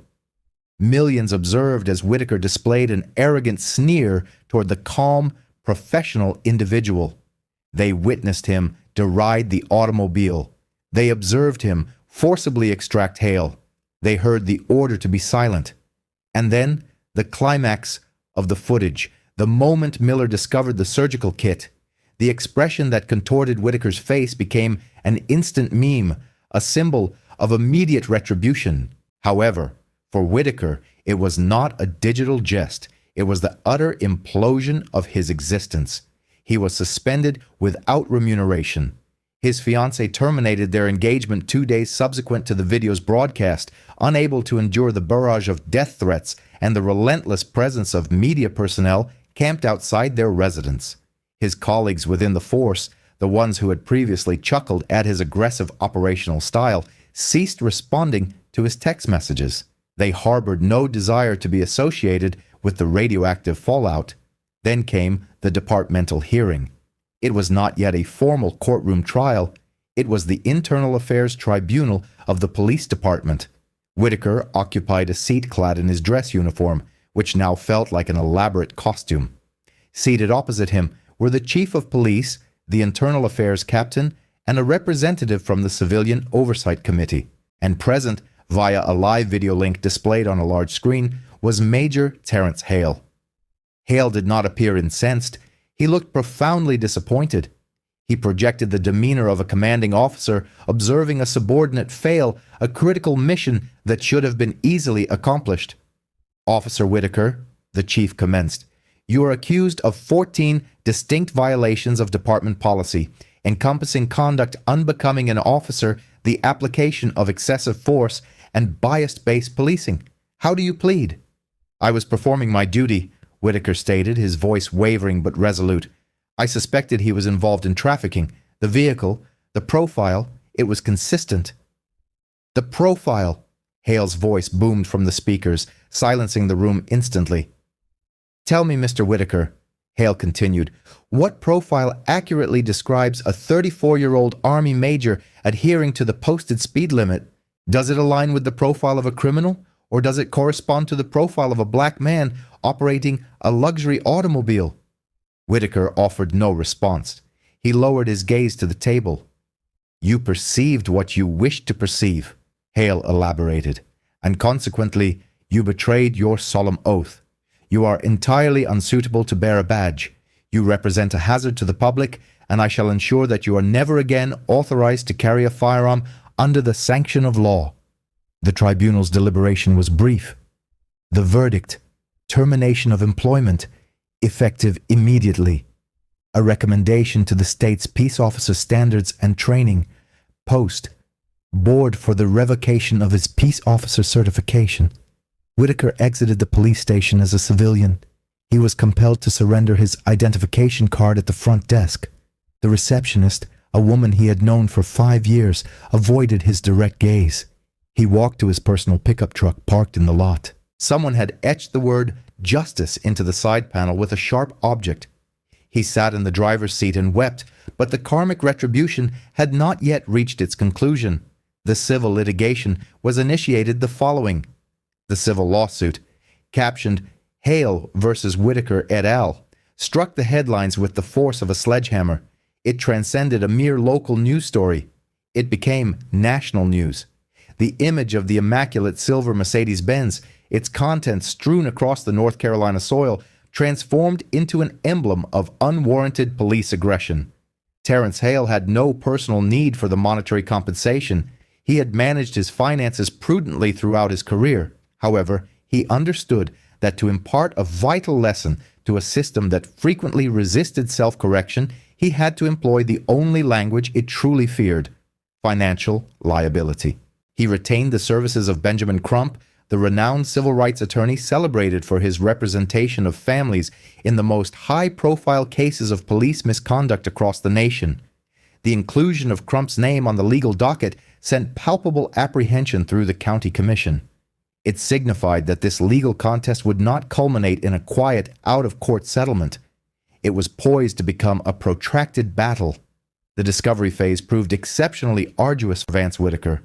Speaker 2: Millions observed as Whitaker displayed an arrogant sneer toward the calm, professional individual. They witnessed him deride the automobile. They observed him forcibly extract Hale. They heard the order to be silent. And then, the climax of the footage, the moment Miller discovered the surgical kit. The expression that contorted Whitaker's face became an instant meme, a symbol of immediate retribution. However, for Whitaker, it was not a digital jest. It was the utter implosion of his existence. He was suspended without remuneration. His fiancée terminated their engagement 2 days subsequent to the video's broadcast, unable to endure the barrage of death threats and the relentless presence of media personnel camped outside their residence. His colleagues within the force, the ones who had previously chuckled at his aggressive operational style, ceased responding to his text messages. They harbored no desire to be associated with the radioactive fallout. Then came the departmental hearing. It was not yet a formal courtroom trial. It was the internal affairs tribunal of the police department. Whitaker occupied a seat clad in his dress uniform, which now felt like an elaborate costume. Seated opposite him were the chief of police, the internal affairs captain, and a representative from the Civilian Oversight Committee. And present, via a live video link displayed on a large screen, was Major Terence Hale. Hale did not appear incensed. He looked profoundly disappointed. He projected the demeanor of a commanding officer observing a subordinate fail a critical mission that should have been easily accomplished. "Officer Whitaker," the chief commenced, "you are accused of 14 distinct violations of department policy, encompassing conduct unbecoming an officer, the application of excessive force, and bias-based policing. How do you plead?" "I was performing my duty," Whitaker stated, his voice wavering but resolute. "I suspected he was involved in trafficking. The vehicle, the profile, it was consistent." "The profile!" Hale's voice boomed from the speakers, silencing the room instantly. "Tell me, Mr. Whitaker," Hale continued, "what profile accurately describes a 34-year-old Army major adhering to the posted speed limit? Does it align with the profile of a criminal, or does it correspond to the profile of a black man operating a luxury automobile?" Whitaker offered no response. He lowered his gaze to the table. "You perceived what you wished to perceive," Hale elaborated, "and consequently, you betrayed your solemn oath. You are entirely unsuitable to bear a badge. You represent a hazard to the public, and I shall ensure that you are never again authorized to carry a firearm under the sanction of law." The tribunal's deliberation was brief. The verdict: termination of employment, effective immediately. A recommendation to the state's peace officer standards and training, post, board for the revocation of his peace officer certification. Whitaker exited the police station as a civilian. He was compelled to surrender his identification card at the front desk. The receptionist, a woman he had known for 5 years, avoided his direct gaze. He walked to his personal pickup truck parked in the lot. Someone had etched the word "justice" into the side panel with a sharp object. He sat in the driver's seat and wept, but the karmic retribution had not yet reached its conclusion. The civil litigation was initiated the following. The civil lawsuit, captioned "Hale versus Whitaker et al., struck the headlines with the force of a sledgehammer. It transcended a mere local news story. It became national news. The image of the immaculate silver Mercedes-Benz, its contents strewn across the North Carolina soil, transformed into an emblem of unwarranted police aggression. Terence Hale had no personal need for the monetary compensation. He had managed his finances prudently throughout his career. However, he understood that to impart a vital lesson to a system that frequently resisted self-correction, he had to employ the only language it truly feared: financial liability. He retained the services of Benjamin Crump, the renowned civil rights attorney celebrated for his representation of families in the most high-profile cases of police misconduct across the nation. The inclusion of Crump's name on the legal docket sent palpable apprehension through the county commission. It signified that this legal contest would not culminate in a quiet, out-of-court settlement. It was poised to become a protracted battle. The discovery phase proved exceptionally arduous for Vance Whitaker.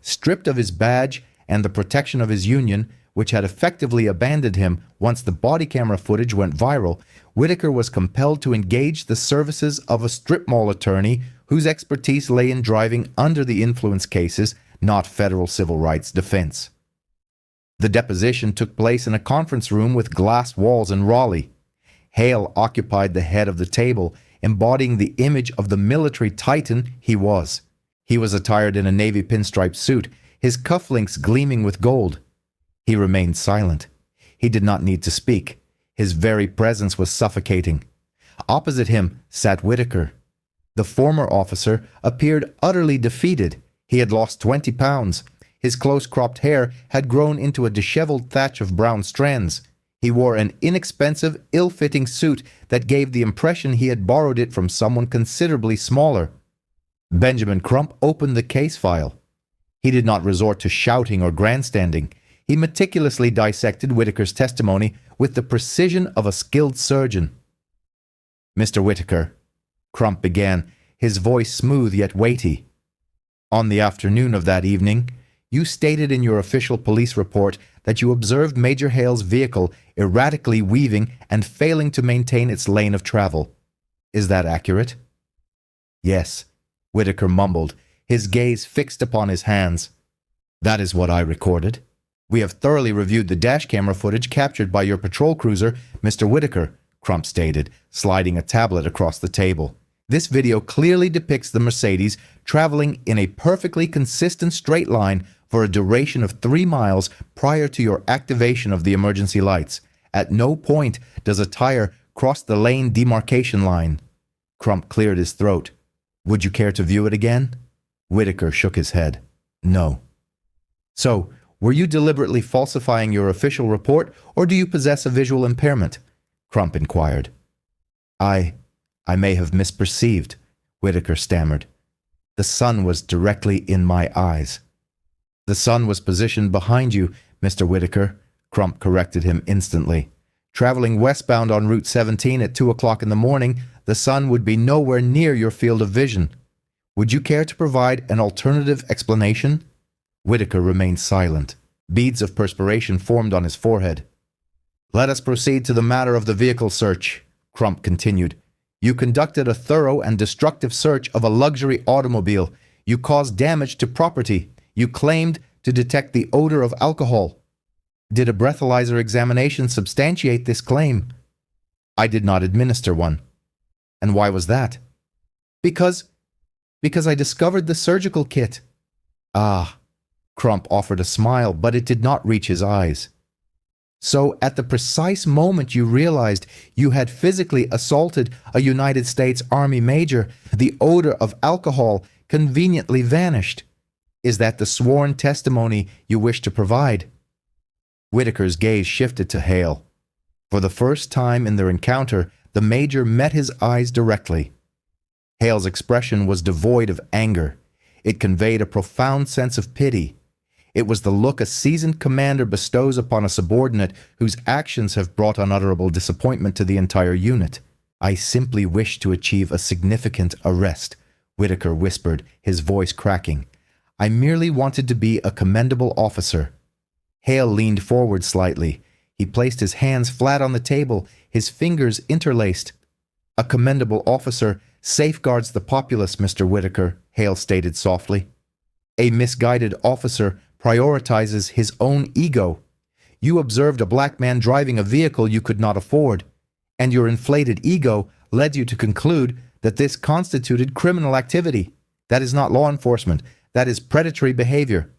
Speaker 2: Stripped of his badge and the protection of his union, which had effectively abandoned him once the body camera footage went viral, Whitaker was compelled to engage the services of a strip mall attorney whose expertise lay in driving under the influence cases, not federal civil rights defense. The deposition took place in a conference room with glass walls in Raleigh. Hale occupied the head of the table, embodying the image of the military titan he was. He was attired in a navy pinstripe suit, his cufflinks gleaming with gold. He remained silent. He did not need to speak. His very presence was suffocating. Opposite him sat Whitaker. The former officer appeared utterly defeated. He had lost 20 pounds. His close-cropped hair had grown into a disheveled thatch of brown strands. He wore an inexpensive, ill-fitting suit that gave the impression he had borrowed it from someone considerably smaller. Benjamin Crump opened the case file. He did not resort to shouting or grandstanding. He meticulously dissected Whitaker's testimony with the precision of a skilled surgeon. "Mr. Whitaker," Crump began, his voice smooth yet weighty, "on the afternoon of that evening, you stated in your official police report that you observed Major Hale's vehicle erratically weaving and failing to maintain its lane of travel. Is that accurate?" "Yes," Whitaker mumbled, his gaze fixed upon his hands. "That is what I recorded. We have thoroughly reviewed the dash camera footage captured by your patrol cruiser, Mr. Whitaker," Crump stated, sliding a tablet across the table. "This video clearly depicts the Mercedes traveling in a perfectly consistent straight line for a duration of 3 miles prior to your activation of the emergency lights. At no point does a tire cross the lane demarcation line." Crump cleared his throat. "Would you care to view it again?" Whitaker shook his head. "No." "So, were you deliberately falsifying your official report, or do you possess a visual impairment?" Crump inquired. I may have misperceived," Whitaker stammered. "The sun was directly in my eyes." "The sun was positioned behind you, Mr. Whitaker," Crump corrected him instantly. "Traveling westbound on Route 17 at 2 o'clock in the morning, the sun would be nowhere near your field of vision. Would you care to provide an alternative explanation?" Whitaker remained silent. Beads of perspiration formed on his forehead. "Let us proceed to the matter of the vehicle search," Crump continued. "You conducted a thorough and destructive search of a luxury automobile. You caused damage to property. You claimed to detect the odor of alcohol. Did a breathalyzer examination substantiate this claim?" "I did not administer one." "And why was that?" Because I discovered the surgical kit." "Ah." Crump offered a smile, but it did not reach his eyes. "So at the precise moment you realized you had physically assaulted a United States Army major, the odor of alcohol conveniently vanished. Is that the sworn testimony you wish to provide?" Whitaker's gaze shifted to Hale. For the first time in their encounter, the major met his eyes directly. Hale's expression was devoid of anger. It conveyed a profound sense of pity. It was the look a seasoned commander bestows upon a subordinate whose actions have brought unutterable disappointment to the entire unit. "I simply wish to achieve a significant arrest," Whitaker whispered, his voice cracking. "I merely wanted to be a commendable officer." Hale leaned forward slightly. He placed his hands flat on the table, his fingers interlaced. "A commendable officer safeguards the populace, Mr. Whitaker," Hale stated softly. "A misguided officer prioritizes his own ego. You observed a black man driving a vehicle you could not afford, and your inflated ego led you to conclude that this constituted criminal activity. That is not law enforcement. That is predatory behavior."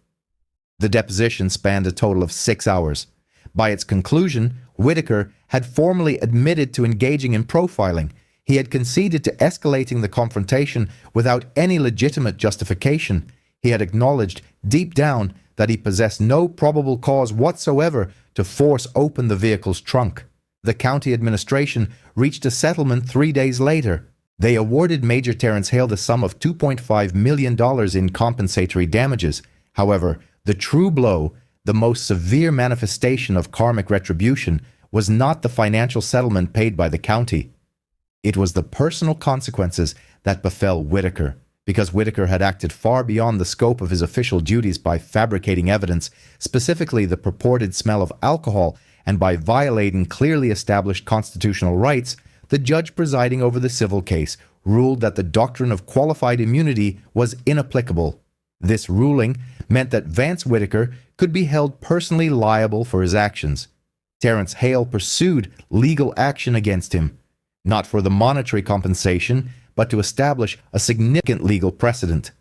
Speaker 2: The deposition spanned a total of 6 hours. By its conclusion, Whitaker had formally admitted to engaging in profiling. He had conceded to escalating the confrontation without any legitimate justification. He had acknowledged, deep down, that he possessed no probable cause whatsoever to force open the vehicle's trunk. The county administration reached a settlement 3 days later. They awarded Major Terrence Hale the sum of $2.5 million in compensatory damages. However, the true blow, the most severe manifestation of karmic retribution, was not the financial settlement paid by the county. It was the personal consequences that befell Whitaker, because Whitaker had acted far beyond the scope of his official duties by fabricating evidence, specifically the purported smell of alcohol, and by violating clearly established constitutional rights. The judge presiding over the civil case ruled that the doctrine of qualified immunity was inapplicable. This ruling meant that Vance Whitaker could be held personally liable for his actions. Terrence Hale pursued legal action against him, not for the monetary compensation, but to establish a significant legal precedent.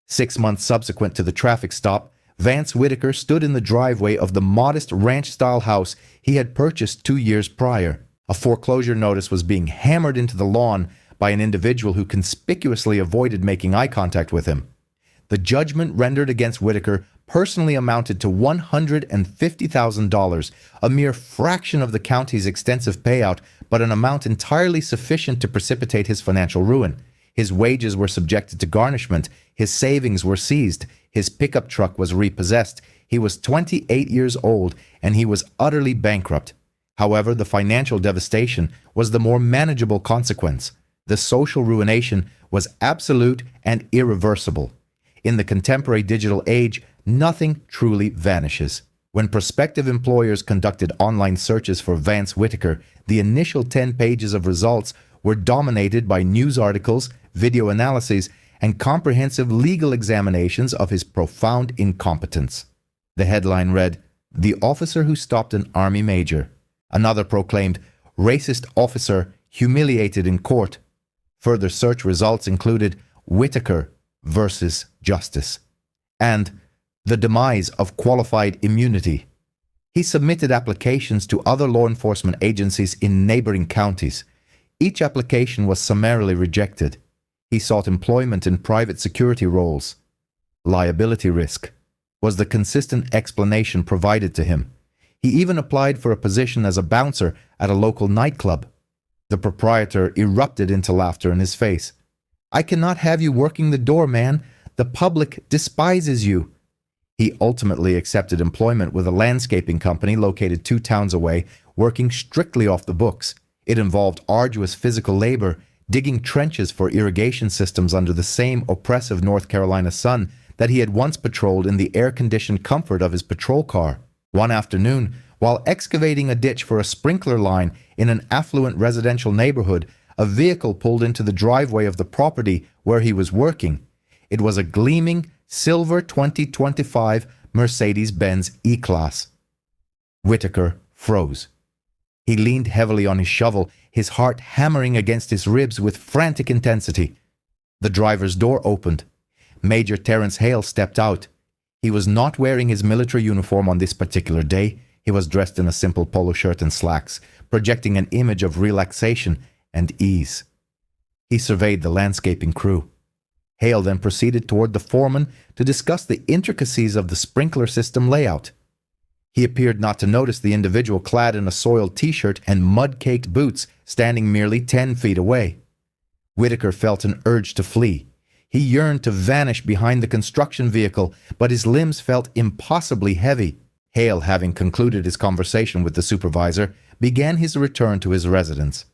Speaker 2: 6 months subsequent to the traffic stop, Vance Whitaker stood in the driveway of the modest ranch-style house he had purchased 2 years prior. A foreclosure notice was being hammered into the lawn by an individual who conspicuously avoided making eye contact with him. The judgment rendered against Whitaker personally amounted to $150,000, a mere fraction of the county's extensive payout, but an amount entirely sufficient to precipitate his financial ruin. His wages were subjected to garnishment. His savings were seized. His pickup truck was repossessed. He was 28 years old, and he was utterly bankrupt. However, the financial devastation was the more manageable consequence. The social ruination was absolute and irreversible. In the contemporary digital age, nothing truly vanishes. When prospective employers conducted online searches for Vance Whitaker, the initial 10 pages of results were dominated by news articles, video analyses, and comprehensive legal examinations of his profound incompetence. The headline read, "The Officer Who Stopped an Army Major." Another proclaimed, "Racist Officer Humiliated in Court." Further search results included Whitaker versus Justice and the demise of qualified immunity. He submitted applications to other law enforcement agencies in neighboring counties. Each application was summarily rejected. He sought employment in private security roles. Liability risk was the consistent explanation provided to him. He even applied for a position as a bouncer at a local nightclub. The proprietor erupted into laughter in his face. "I cannot have you working the door, man. The public despises you." He ultimately accepted employment with a landscaping company located 2 towns away, working strictly off the books. It involved arduous physical labor, digging trenches for irrigation systems under the same oppressive North Carolina sun that he had once patrolled in the air-conditioned comfort of his patrol car. One afternoon, while excavating a ditch for a sprinkler line in an affluent residential neighborhood, a vehicle pulled into the driveway of the property where he was working. It was a gleaming silver 2025 Mercedes-Benz E-Class. Whitaker froze. He leaned heavily on his shovel, his heart hammering against his ribs with frantic intensity. The driver's door opened. Major Terrence Hale stepped out. He was not wearing his military uniform on this particular day. He was dressed in a simple polo shirt and slacks, projecting an image of relaxation and ease. He surveyed the landscaping crew. Hale then proceeded toward the foreman to discuss the intricacies of the sprinkler system layout. He appeared not to notice the individual clad in a soiled t-shirt and mud-caked boots standing merely 10 feet away. Whitaker felt an urge to flee. He yearned to vanish behind the construction vehicle, but his limbs felt impossibly heavy. Hale, having concluded his conversation with the supervisor, began his return to his residence.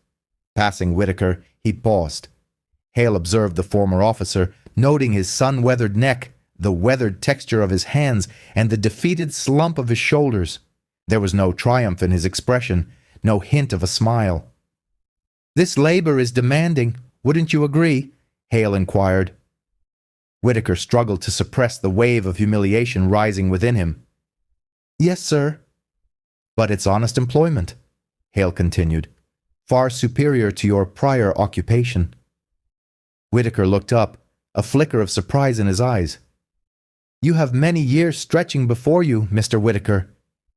Speaker 2: Passing Whitaker, he paused. Hale observed the former officer, noting his sun-weathered neck, the weathered texture of his hands, and the defeated slump of his shoulders. There was no triumph in his expression, no hint of a smile. "This labor is demanding, wouldn't you agree?" Hale inquired. Whitaker struggled to suppress the wave of humiliation rising within him. "Yes, sir." "But it's honest employment," Hale continued, "far superior to your prior occupation." Whitaker looked up, a flicker of surprise in his eyes. "You have many years stretching before you, Mr. Whitaker,"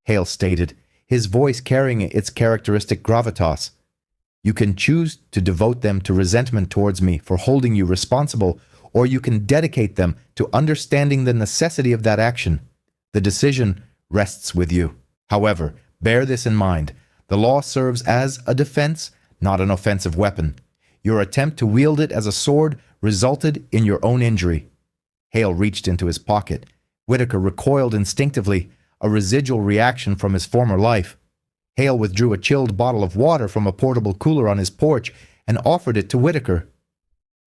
Speaker 2: Hale stated, his voice carrying its characteristic gravitas. "You can choose to devote them to resentment towards me for holding you responsible, or you can dedicate them to understanding the necessity of that action. The decision rests with you. However, bear this in mind. The law serves as a defense, not an offensive weapon. Your attempt to wield it as a sword resulted in your own injury." Hale reached into his pocket. Whitaker recoiled instinctively, a residual reaction from his former life. Hale withdrew a chilled bottle of water from a portable cooler on his porch and offered it to Whitaker.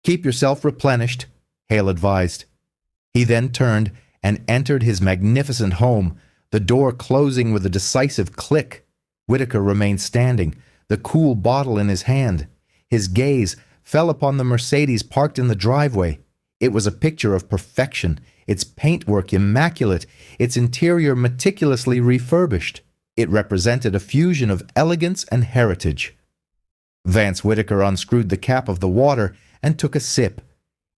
Speaker 2: "Keep yourself replenished," Hale advised. He then turned and entered his magnificent home, the door closing with a decisive click. Whitaker remained standing, the cool bottle in his hand. His gaze fell upon the Mercedes parked in the driveway. It was a picture of perfection, its paintwork immaculate, its interior meticulously refurbished. It represented a fusion of elegance and heritage. Vance Whitaker unscrewed the cap of the water and took a sip.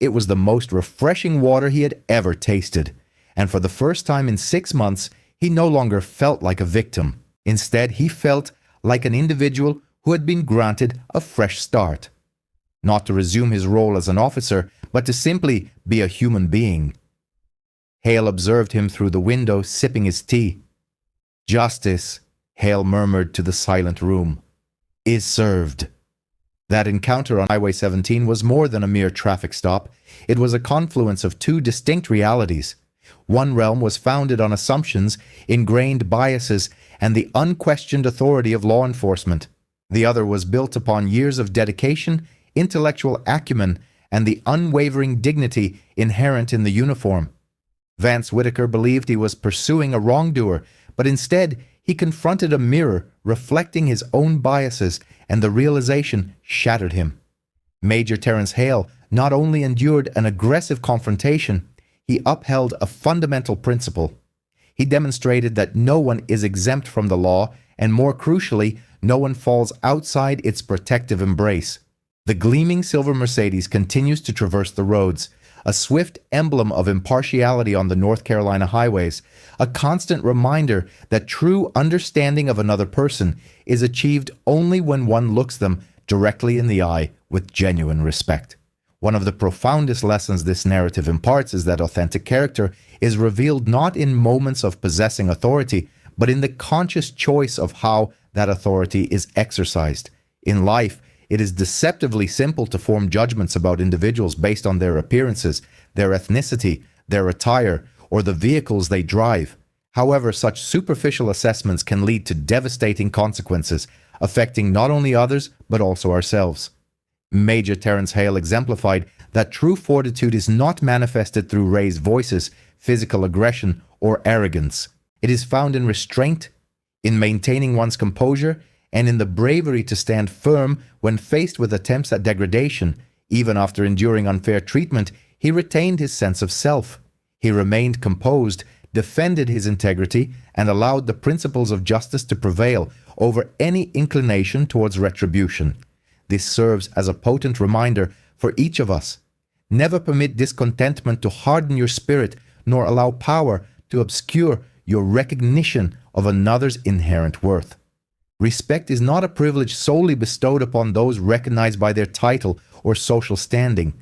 Speaker 2: It was the most refreshing water he had ever tasted, and for the first time in 6 months, he no longer felt like a victim. Instead, he felt like an individual who had been granted a fresh start. Not to resume his role as an officer, but to simply be a human being. Hale observed him through the window, sipping his tea. "Justice," Hale murmured to the silent room, "is served." That encounter on Highway 17 was more than a mere traffic stop. It was a confluence of two distinct realities. One realm was founded on assumptions, ingrained biases, and the unquestioned authority of law enforcement. The other was built upon years of dedication, intellectual acumen, and the unwavering dignity inherent in the uniform. Vance Whitaker believed he was pursuing a wrongdoer, but instead he confronted a mirror reflecting his own biases, and the realization shattered him. Major Terence Hale not only endured an aggressive confrontation, he upheld a fundamental principle. He demonstrated that no one is exempt from the law, and more crucially, no one falls outside its protective embrace. The gleaming silver Mercedes continues to traverse the roads, a swift emblem of impartiality on the North Carolina highways, a constant reminder that true understanding of another person is achieved only when one looks them directly in the eye with genuine respect. One of the profoundest lessons this narrative imparts is that authentic character is revealed not in moments of possessing authority, but in the conscious choice of how that authority is exercised. In life, it is deceptively simple to form judgments about individuals based on their appearances, their ethnicity, their attire, or the vehicles they drive. However, such superficial assessments can lead to devastating consequences, affecting not only others, but also ourselves. Major Terence Hale exemplified that true fortitude is not manifested through raised voices, physical aggression, or arrogance. It is found in restraint, in maintaining one's composure, and in the bravery to stand firm when faced with attempts at degradation. Even after enduring unfair treatment, he retained his sense of self. He remained composed, defended his integrity, and allowed the principles of justice to prevail over any inclination towards retribution. This serves as a potent reminder for each of us. Never permit discontentment to harden your spirit, nor allow power to obscure your recognition of another's inherent worth. Respect is not a privilege solely bestowed upon those recognized by their title or social standing.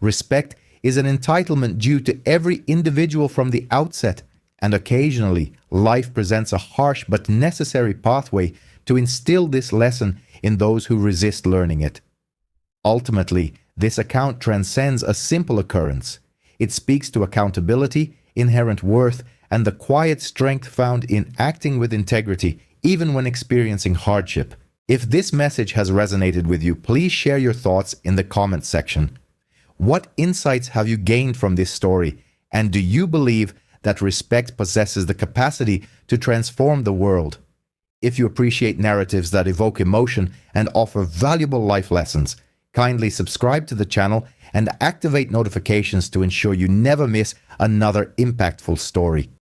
Speaker 2: Respect is an entitlement due to every individual from the outset, and occasionally life presents a harsh but necessary pathway to instill this lesson in those who resist learning it. Ultimately, this account transcends a simple occurrence. It speaks to accountability, inherent worth, and the quiet strength found in acting with integrity, even when experiencing hardship. If this message has resonated with you, please share your thoughts in the comments section. What insights have you gained from this story, and do you believe that respect possesses the capacity to transform the world? If you appreciate narratives that evoke emotion and offer valuable life lessons, kindly subscribe to the channel and activate notifications to ensure you never miss another impactful story.